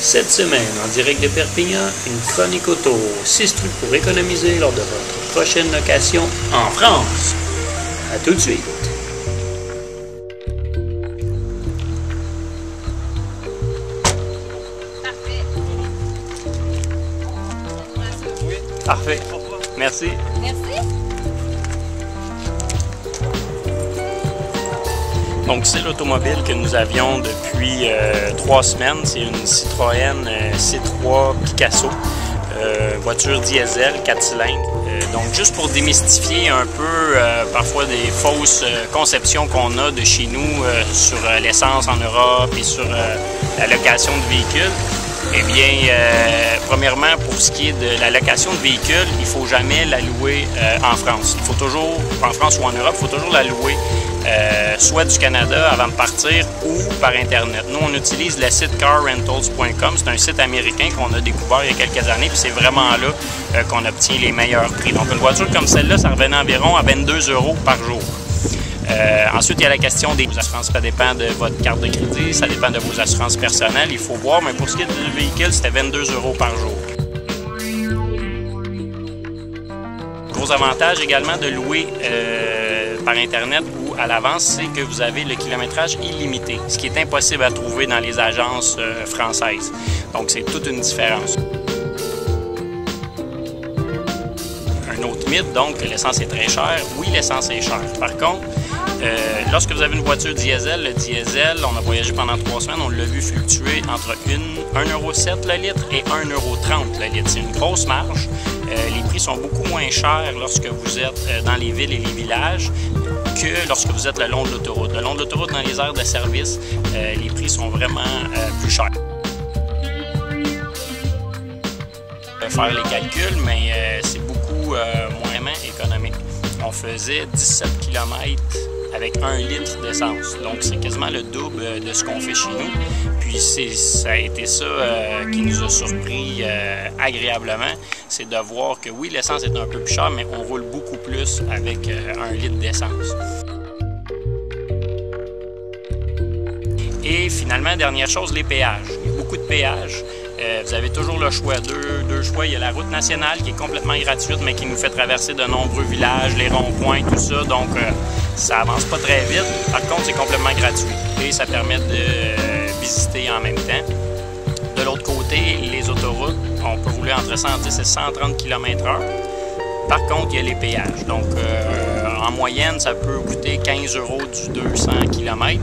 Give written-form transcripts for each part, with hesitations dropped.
Cette semaine, en direct de Perpignan, une chronique auto, 6 trucs pour économiser lors de votre prochaine location en France. À tout de suite. Parfait. Merci. Merci. Donc, c'est l'automobile que nous avions depuis 3 semaines. C'est une Citroën C3 Picasso, voiture diesel, 4 cylindres. Donc, juste pour démystifier un peu parfois des fausses conceptions qu'on a de chez nous sur l'essence en Europe et sur la location de véhicules. Eh bien, premièrement, pour ce qui est de la location de véhicules, il ne faut jamais la louer en France. Il faut toujours, en France ou en Europe, il faut toujours la louer soit du Canada avant de partir ou par Internet. Nous, on utilise le site carrentals.com. C'est un site américain qu'on a découvert il y a quelques années, puis c'est vraiment là qu'on obtient les meilleurs prix. Donc, une voiture comme celle-là, ça revenait environ à 22 € par jour. Ensuite, il y a la question des assurances. Ça dépend de votre carte de crédit, ça dépend de vos assurances personnelles. Il faut voir, mais pour ce qui est du véhicule, c'était 22 € par jour. Gros avantage également de louer par Internet ou à l'avance, c'est que vous avez le kilométrage illimité, ce qui est impossible à trouver dans les agences françaises. Donc, c'est toute une différence. Un autre mythe, donc, que l'essence est très chère. Oui, l'essence est chère. Par contre, lorsque vous avez une voiture diesel, le diesel, on a voyagé pendant 3 semaines, on l'a vu fluctuer entre 1,07 € le litre et 1,30 € le litre. C'est une grosse marge. Les prix sont beaucoup moins chers lorsque vous êtes dans les villes et les villages que lorsque vous êtes le long de l'autoroute. Le long de l'autoroute, dans les aires de service, les prix sont vraiment plus chers. Faire les calculs, mais c'est beaucoup moins économique. On faisait 17 km avec 1 litre d'essence. Donc, c'est quasiment le double de ce qu'on fait chez nous. Puis, ça a été ça qui nous a surpris agréablement. C'est de voir que oui, l'essence est un peu plus chère, mais on roule beaucoup plus avec 1 litre d'essence. Et finalement, dernière chose, les péages. Il y a beaucoup de péages. Vous avez toujours le choix, deux choix. Il y a la route nationale qui est complètement gratuite, mais qui nous fait traverser de nombreux villages, les ronds-points, tout ça. Donc, ça avance pas très vite. Par contre, c'est complètement gratuit et ça permet de visiter en même temps. De l'autre côté, les autoroutes, on peut rouler entre 110 et 130 km/h. Par contre, il y a les péages. Donc, en moyenne, ça peut coûter 15 € du 200 km.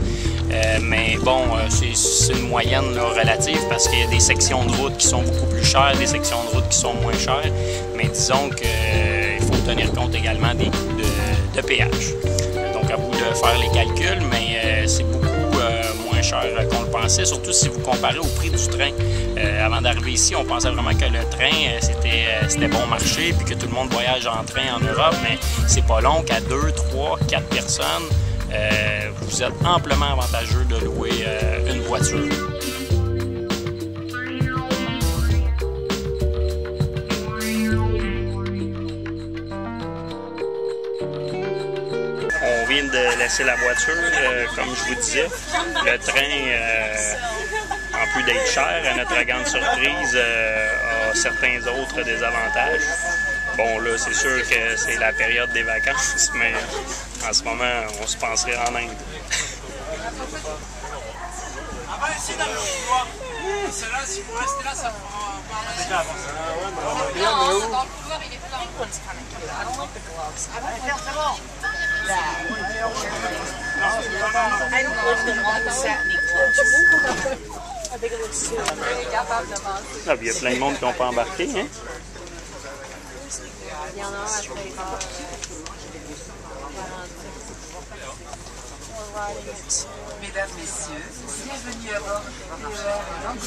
Mais bon, c'est une moyenne là, relative parce qu'il y a des sections de route qui sont beaucoup plus chères, des sections de route qui sont moins chères. Mais disons qu'il faut tenir compte également des coûts de péage. Donc, à vous de faire les calculs, mais c'est beaucoup moins cher qu'on le pensait, surtout si vous comparez au prix du train. Avant d'arriver ici, on pensait vraiment que le train, c'était bon marché puis que tout le monde voyage en train en Europe, mais c'est pas long qu'à 2, 3, 4 personnes, vous êtes amplement avantageux de louer une voiture. On vient de laisser la voiture, comme je vous disais. Le train, en plus d'être cher, à notre grande surprise, a certains autres désavantages. Bon, là, c'est sûr que c'est la période des vacances, mais en ce moment, on se penserait en Inde. Celle-là, si vous restez là, ça fera Ah, il y a plein de monde qui n'ont pas embarqué, hein? Il y en a un après. Mesdames, Messieurs, bienvenue à bord du à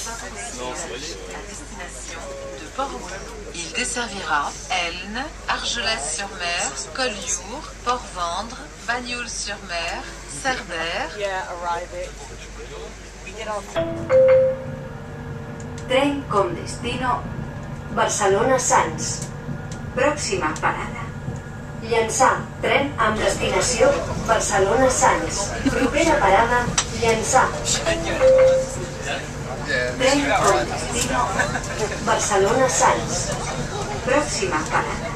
destination de Portbou. Il desservira Elne, Argelès-sur-Mer, Collioure, Port-Vendre, Bagnols-sur-Mer, Cerbère. Tren con destino Barcelona-Sants. Pròxima parada. Llançà, tren amb destinació Barcelona-Sants. Propera parada, Llançà. Tren con destino Barcelona-Sants. Pròxima parada.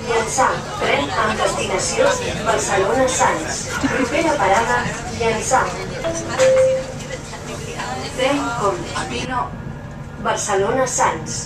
Llançà. Tren amb destinació Barcelona-Sants. Propera parada, Llançà. Tren con destino Barcelona-Sants.